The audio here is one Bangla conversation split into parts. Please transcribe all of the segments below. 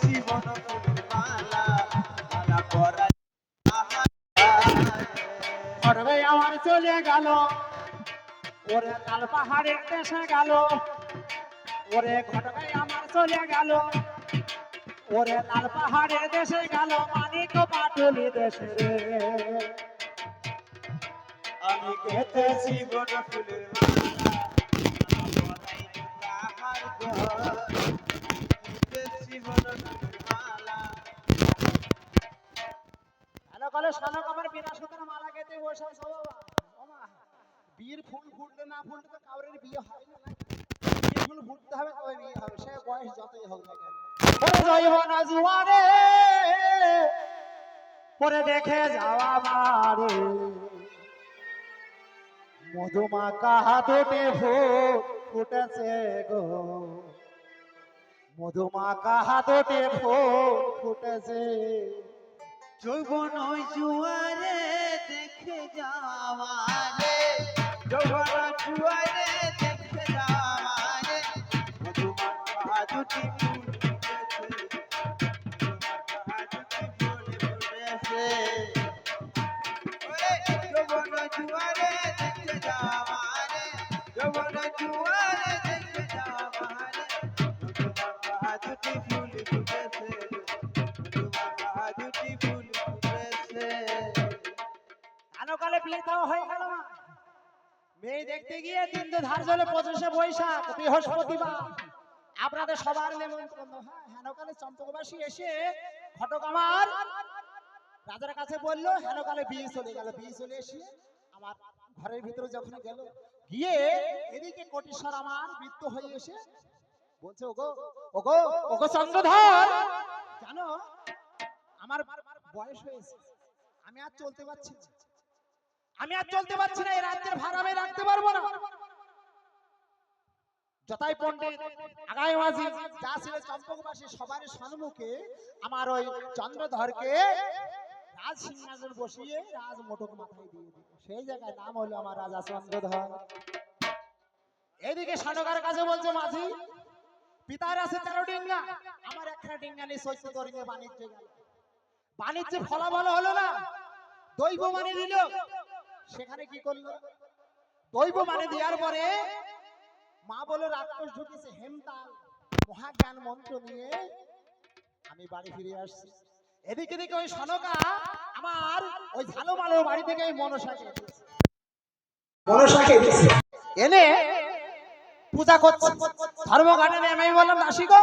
জীবন ফুলের মালা মালা পরা ঘটবে আমার চলে গেল ওরে লাল পাহাড়ের দেশে গেল ওরে ঘটবে আমার চলে গেল ওরে লাল পাহাড়ের দেশে গেল মানিক পাটুলি দেশে রে আমি গেতে জীবন ফুলের মালা পরাই তাহার ঘর গেতে জীবন ফুলের মালা হ্যালো কলে শালক আমার বিনা সুতার মালা গেতে বসে আছো বাবা ওমা বীর ফুল ফুটলে না ফুটলে তো কাউরের বিয়ে হয় না বীর ফুল ফুটতে হবে তবে বিয়ে হবে সে বয়স যতই হোক না কেন ওরে জয়বন জুয়ারে পরে দেখে যাওয়া মারে মধুমাকা হাতে ফুল ফুটেছে গো মধুমাকা হাতে ফুল ফুটেছে যৌবন জুয়ারে দেখে যাওয়ারে যৌবন জুয়ারে দেখে যাওয়ারে মধুমাখা দুটি ফুল ফুটেছে যৌবন জুয়ারে দেখে যাওয়ারে যৌবন জুয়ারে দেখে যাওয়ারে মধুমাখা দুটি ফুল ফুটেছে মধুমাখা দুটি ফুল ফুটেছে আনকালে বিয়ে দেওয়া হয়ে গেল না মেয়ে দেখতে গিয়ে দিন ধার্য হলো 25শে বৈশাখ বৃহস্পতিবার আপনাদের সবার নিমন্ত্রণ হ্যাঁ হেনকালে চম্পকবাসী এসে ঘটক আমার রাজার কাছে বললো হেনকালে বিয়ে চলে গেল বিয়ে চলে এসে আমার ঘরের ভিতরে যখন গেল গিয়ে এদিকে কোটিশ্বর আমার মৃত্যু হয়ে এসে বলছে ওগো ওগো ওগো চন্দ্রধর জানো আমার বয়স হয়েছে আমি আর চলতে পারছি না আমি আর চলতে পারছি না এই রাজ্যের ভার আমি রাখতে পারবো না যতাই পণ্ডিত আগাই মাঝি যা ছিল চম্পকবাসী সবার সম্মুখে আমার ওই চন্দ্রধরকে রাজ সিংহাসন বসিয়ে রাজ মোটক মাথায় দিয়ে দিল সেই জায়গায় নাম হলো আমার রাজা চন্দ্রধর এইদিকে সানকার কাছে বলছে মাঝি পিতার আছে 13 ডিঙ্গা আমার একটা ডিঙ্গা নিয়ে 14 দরিঙে বাণিজ্যে গেল বাণিজ্যে ফলাফল হলো না দৈব মানে দিল সেখানে কি করলো দৈব মানে দেওয়ার পরে মা বলে রাক্ষস ঢুকেছে হেমতাল মহাজ্ঞান মন্ত্র নিয়ে আমি বাড়ি ফিরে আসছি এদিকে দিকে ওই সনকা আমার ওই ঝালোমালোর বাড়ি থেকে ওই মনসাকে এনে পূজা করছে ধর্মঘাটে নেমে আমি বললাম দাসী গো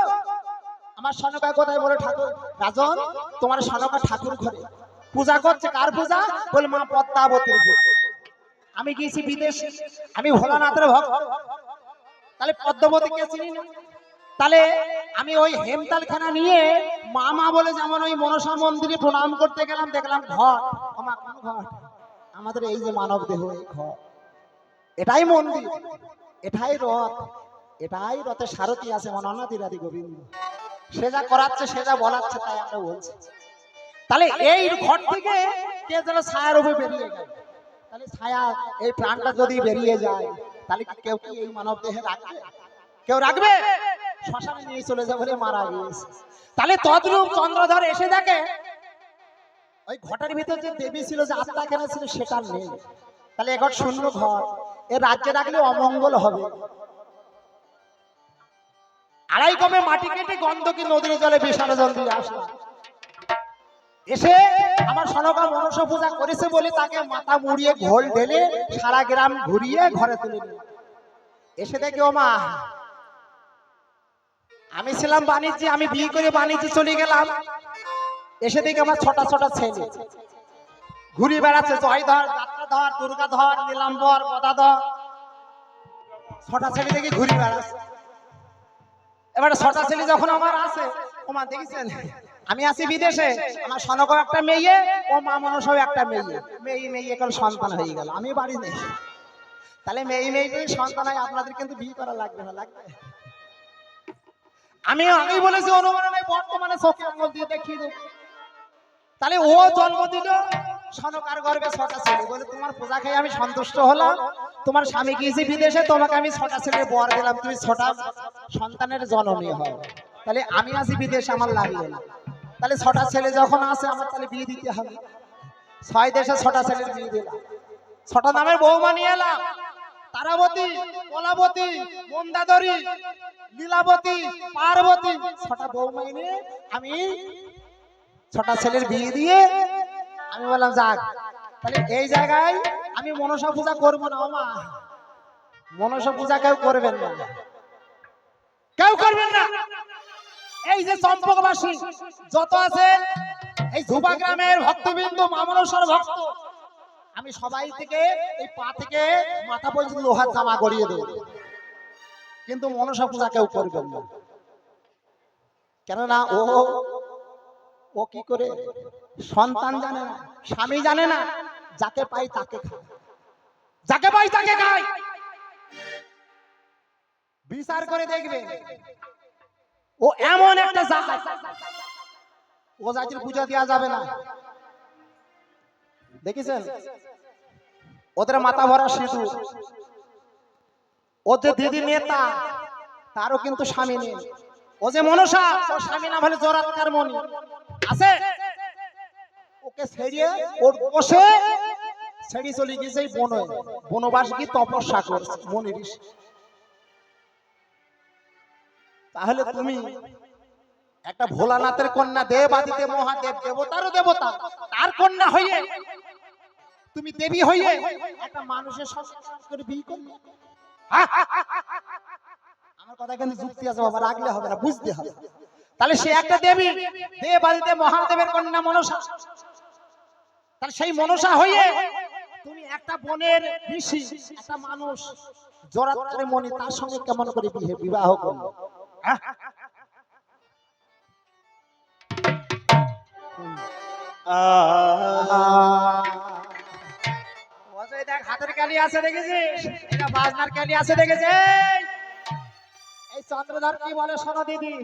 আমার সনকা কোথায় বলে ঠাকুর রাজন তোমার সনকা ঠাকুর ঘরে পূজা করছে কার পূজা বলে মা পদ্মাবতীর পূজা আমি গিয়েছি বিদেশে আমি ভোলানাথের ভক্ত তাহলে পদ্মাবতীকে চিনি না তাহলে আমি ওই হেমতালখানা নিয়ে মা মা বলে যেমন ওই মনসা মন্দিরে প্রণাম করতে গেলাম দেখলাম ঘর আমার কোন ঘর আমাদের এই যে মানব দেহ এই ঘর এটাই মন্দির এটাই রথ এটাই রথের সারথি আছে অনাদিরাদি গোবিন্দ সে যা করাচ্ছে সে যা বলাচ্ছে তাই আমরা বলছি তাহলে এই ঘর থেকে কে যেন ছায়ার উপরে বেরিয়ে গেল তাহলে ছায়া এই প্রাণটা যদি বেরিয়ে যায় তাহলে কেউ কি এই মানব দেহে রাখবে কেউ রাখবে শ্মশানে নিয়ে চলে যাবে বলে মারা গিয়েছে তাহলে তদ্রূপ চন্দ্রধর এসে দেখে ওই ঘটের ভিতর যে দেবী ছিল যে আত্মা কেন ছিল সেটা নেই তাহলে এ ঘর শূন্য ঘর এ রাজ্যে রাখলে অমঙ্গল হবে আড়াই কমে মাটি কেটে গন্ধকি নদীর জলে বিসর্জন দিয়ে আসলাম এসে আমার সনকা মনসা পূজা করেছে বলে তাকে মাথা মুড়িয়ে ঘোল ঢেলে সারা গ্রাম ঘুরিয়ে ঘরে তুলে নিল এসে দেখি ও মা আমি ছিলাম বাণিজ্যে আমি বিয়ে করে বাণিজ্যে চলে গেলাম এসে দেখি আমার ছোট ছোট ছেলে ঘুরে বেড়াচ্ছে জয়ধর যাত্রাধর দুর্গাধর নীলাম্বর গদাধর ছোট ছেলে দেখি ঘুরে বেড়াচ্ছে এবার ছোট ছেলে যখন আমার আছে ও মা দেখেছেন আমি আছি বিদেশে আমার সনক একটা মেয়ে ও মা মনসাও একটা মেয়ে মেয়ে এখন সন্তান হয়ে গেল আমি বাড়ি নেই তাহলে মেয়ে যদি সন্তান হয় আপনাদের কিন্তু বিয়ে করা লাগবে না লাগবে আমি আগেই বলেছি অনুমানে বর্তমানে চোখে আঙুল দিয়ে দেখিয়ে দেব তাহলে ও জন্ম দিল সনকার গর্ভে ছটা ছেলে বলে তোমার পূজা খেয়ে আমি সন্তুষ্ট হলাম তোমার স্বামী গিয়েছে বিদেশে তোমাকে আমি ছটা ছেলের বর দিলাম তুমি ছটা সন্তানের জননী হও তাহলে আমি আছি বিদেশে, আমার লাগবে না। তাহলে 6টা ছেলে যখন আছে আমার তাহলে বিয়ে দিতে হবে। 6 দেশে 6টা ছেলের বিয়ে দিলাম, 6টা নামের বৌমা নিয়ে এলাম। তারাবতী, কলাবতী, মন্দাদরী, লীলাবতী, পার্বতী, 6টা বৌমা এনে আমি 6টা ছেলের বিয়ে দিয়ে আমি বললাম যাক, তাহলে এই জায়গায় আমি মনসা পূজা করবো না। ও মা, মনসা পূজা কেউ করবেন না, কেউ করবেন না। এই যে চম্পকবাসী যত আছে, এই ধুবা গ্রামের ভক্তবৃন্দ, মা মনসার ভক্ত, আমি সবাই থেকে এই পা থেকে মাথা পর্যন্ত লোহার জামা গড়িয়ে দেব, কিন্তু মনসা পূজা কেউ করবেন না। কেননা ও কি করে সন্তান জানে না, স্বামী জানে না, যাকে পাই তাকে খায়, যাকে পাই তাকে খায়। বিচার করে দেখবে, ও এমন একটা জাত, ও জাতির পূজা দেওয়া যাবে না। দেখেছেন ওদের মাথা ভরা সিঁদুর, ও যে দিদি নেতা তারও কিন্তু স্বামী নেই। ও যে মনসা, ওর স্বামী না হলে জোরাতকার মনি আছে, ওকে ছেড়িয়ে ওর বসে ছেড়ে চলে গেছে বনবাস গিয়ে তপস্যা করছে মনি ঋষি। তাহলে তুমি একটা ভোলানাথের কন্যা, দেবাদিতে মহাদেব, দেবতারও দেবতা, তার কন্যা হইয়ে তুমি দেবী হইয়ে একটা মানুষের সংসার করে বিয়ে করলে? আমার কথা কিন্তু যুক্তি আছে বাবা, রাগলে হবে না, বুঝতে হবে। তাহলে সে একটা দেবী, দেবাদিতে মহাদেবের কন্যা মনসা। তাহলে সেই মনসা হইয়ে তুমি একটা বনের ঋষি, একটা মানুষ জোরাতকারে মনি, তার সঙ্গে কেমন করে বিবাহ করলে? দেখ হাতের ক্যালি আছে দেখেছিস, এটা বাজনার ক্যালি আছে দেখেছিস। এই চন্দ্রধর কি বলে শোনো দিদি,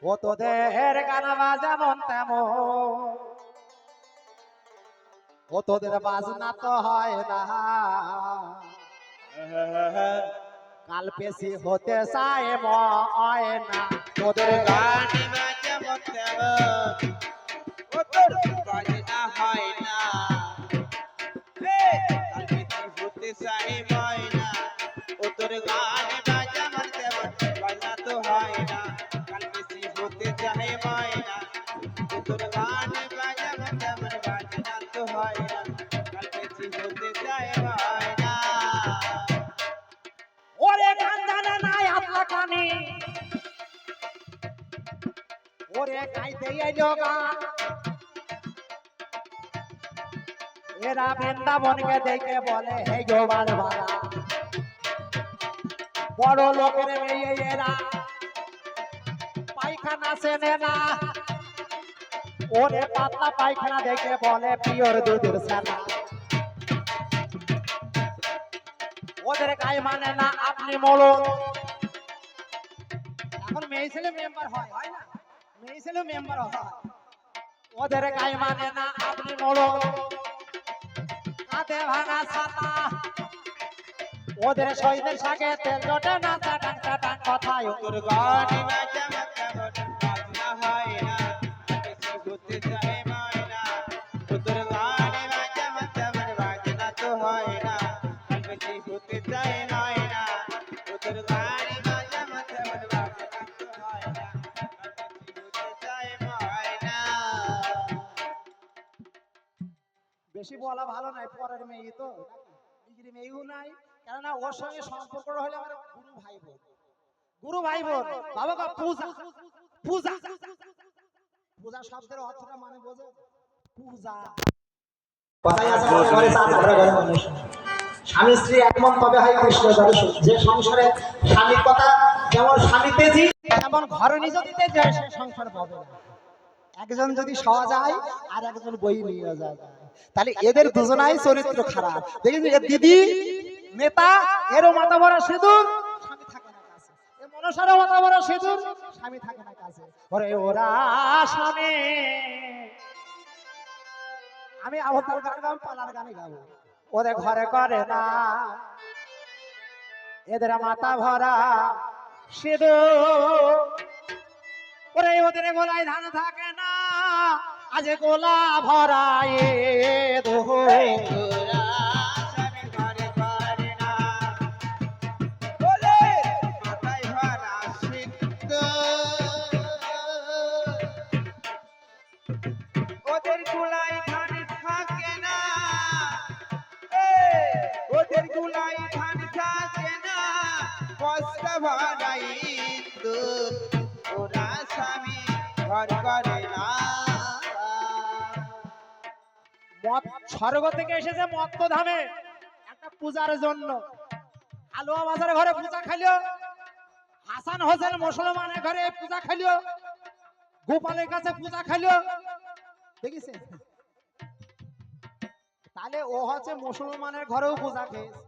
ও তোদের গান বাজা মন তেমন, ও তোদের বাজনা তো হয় না, কাল পেশি হতে চায় ময়না, তোদের গান বাজা মন তেমন, ও তোর বাজনা হয় না, কাল পেশি হতে চায় ময়না। ও তোর গান বাজা মন তেমন, বাজনা তো হয় না, কাল পেশি হতে চায় ময়না। ও তোর গান বাজা মন তেমন, বাজনা তো হয় না, কাল পেশি হতে চায় ময়না। ওরে গান জানে নাই আপনা কানে, ওরে গাইতে আইলো গান, এরা বৃন্দাবনকে দেখে বলে হে গোবার বাবা, বড় লোকের মেয়ে এরা পায়খানা চেনে না, ওরে পাতলা পায়খানা দেখে বলে পিওর দুধের ছানা, ওদের গায়ে মানে না আপনি মরণ। এখন মেয়ে ছেলে মেম্বার হয় না, মেয়ে ছেলে মেম্বার হয়, ওদের গায়ে মানে না আপনি মরণ, কাঁধে ভাঙা ছাতা, ওদের শহীদের সাথে তেল জটে না টান টান কথায়। তোর গান বাজা মন তেমন, বাজনা হয় না, পেশি হতে চায় ময়না। ও তোর গান বাজা মন তেমন, বাজনা তো হয় না, পেশি হতে চায় ময়না। ও তোর গান বাজা মন তেমন, বাজনা তো হয় না, পেশি হতে চায় ময়না। বেশি বলা ভালো নাই, পরের মেয়ে তো নিজের মেয়েও নাই, কেননা ওর সঙ্গে সম্পর্ক হলে আমার গুরু ভাই বোন, গুরু ভাই বোন। বাবা গো পূজা, পূজা, পূজা শব্দের অর্থটা মানে বোঝো, পূজা কথাই আছে ঘরে চাঁদ ঘরে ঘরে মানুষ, স্বামী স্ত্রী একমত তবে হয় কৃষ্ণ দর্শন। যে সংসারে স্বামীর কথা যেমন স্বামী তেজি, তেমন ঘরে নিজ দিতে যায়, সে সংসার পাবে না। একজন যদি সওয়া যায় আর একজন বই নিয়ে যায়, তাহলে এদের দুজনাই চরিত্র খারাপ। দেখেন এর দিদি নেতা, এরও মাথা ভরা সিঁদুর, স্বামী থাকে না কাছে, এ মনসারও মাথা ভরা সিঁদুর, স্বামী থাকে না কাছে। ওরে ওরা স্বামী, আমি আবতার গান গাবো, পালার গানে গাবো, ওদের ঘরে করে না, এদের মাথা ভরা সিঁদুর। ওরে ওদের গোলায় ধান থাকে না, আজ গোলা ভরায় দোহো। ওরা সবে ঘরে ঘরে না, বলে মাথায় ভরা সিদ্ধ। ওদের গুলাই ধান থাকে না, ওদের গুলাই ধান থাকে না, বস্তা ভরাই দুধ। ওরা স্বামী ঘর করে না। মত স্বর্গ থেকে এসেছে মত্ত ধামে একটা পূজার জন্য। আলুয়া বাজারের ঘরে পূজা খাইলো, হাসান হোসেন মুসলমানের ঘরে পূজা খাইলো, গোপালের কাছে পূজা খাইলো, দেখিছে? তাহলে ও হচ্ছে মুসলমানের ঘরেও পূজা খেয়েছে,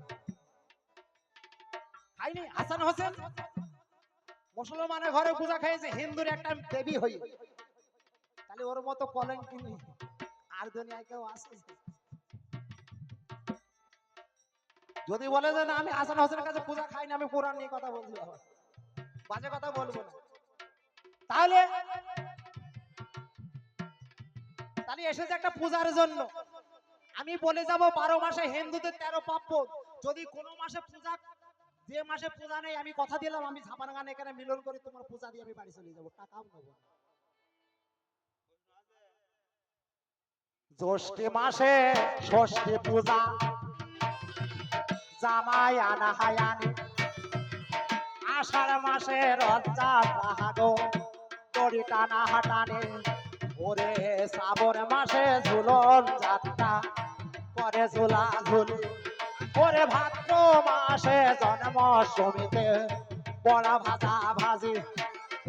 খাইনি? হাসান হোসেন মুসলমানের ঘরে পূজা খেয়েছে, হিন্দুর একটা দেবী হই। তাহলে ওর মতো কলঙ্কি নেই আর দুনিয়ায় কেউ আছে? যদি বলে যে না আমি হাসান হোসেনের কাছে পূজা খাই না, আমি কোরআন নিয়ে কথা বলছি, বাবা বাজে কথা বলবো না। তাহলে তাহলে এসেছে একটা পূজার জন্য। আমি বলে যাব 12 মাসে হিন্দুদের 13 পাপ্য। যদি কোনো মাসে পূজা, যে মাসে পূজা নেই, আমি কথা দিলাম আমি ঝাপান গান এখানে মিলন করে তোমার পূজা দিয়ে আমি বাড়ি চলে যাবো, টাকাও নেবো না। জ্যৈষ্ঠী মাসে ষষ্ঠী পূজা, জামাই আনা হায়ানি। আষাঢ় মাসে রথযাত্রা গো, দড়ি টানা হাটানি। ওরে শ্রাবণ মাসে ঝুলন যাত্রা, করে ঝুলা ঝুলি। ওরে ভাদ্র মাসে জন্মাষ্টমীতে বড়া ভাজা ভাজি।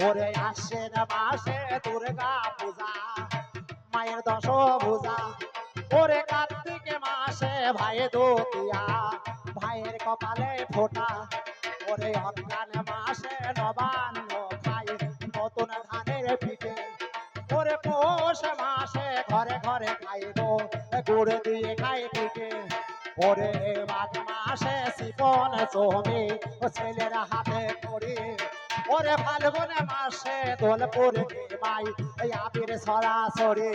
ওরে আশ্বিন মাসে দুর্গা পূজা, মায়ের দশ ভুজা। ওরে কার্তিক মাসে ভাই দুতিয়া, ভাইয়ের কপালে ফোঁটা। ওরে অজ্ঞান মাসে নবান্ন খাই, নতুন ধানের পিঠে। ওরে পৌষ মাসে ঘরে ঘরে খাইব, গুড় দিয়ে খাই পিঠে। ওরে মাঘ মাসে শিপন চমি, ছেলের হাতে করি। ওরে ফাল্গুন মাসে দোলপুর মাই, আবির সরাসরি।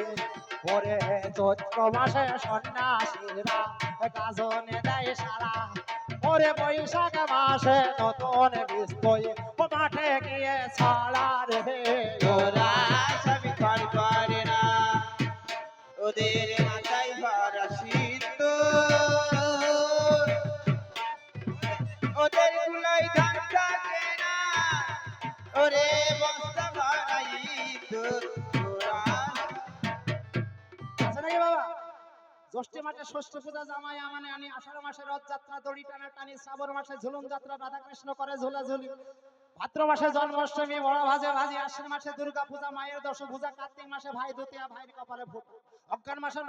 ওরে চৈত্র মাসে সন্ন্যাসীরা গাজনে দেয় সারা। ওরে বৈশাখ মাসে নতুন বিস্তই, মাঠে গিয়ে ছাড়া রে। ওরা সবে ঘর করে না, ওদের মাথায় ভরা সিদ্ধ। ওদের গুলাই ধান থাকে না, ওরে বস্তা ভরাই দুধ। ওরা আছে নাকি বাবা? জ্যৈষ্ঠী মাসে ষষ্ঠ পূজা, জামাই আমানে আনি। আষাঢ় মাসে রথযাত্রা, দড়ি টানা টানি। শ্রাবণ মাসে ঝুলন যাত্রা, রাধা কৃষ্ণ করে ঝুলাঝুলি। ভাদ্র মাসে জন্মাষ্টমী, বড় ভাজে ভাজি। আশ্বিন মাসে দুর্গা পূজা, মায়ের দশ ভুজা। কার্তিক মাসে ভাই দুতিয়া, ভাইয়ের কপালে ফোঁটা। অজ্ঞান মাসে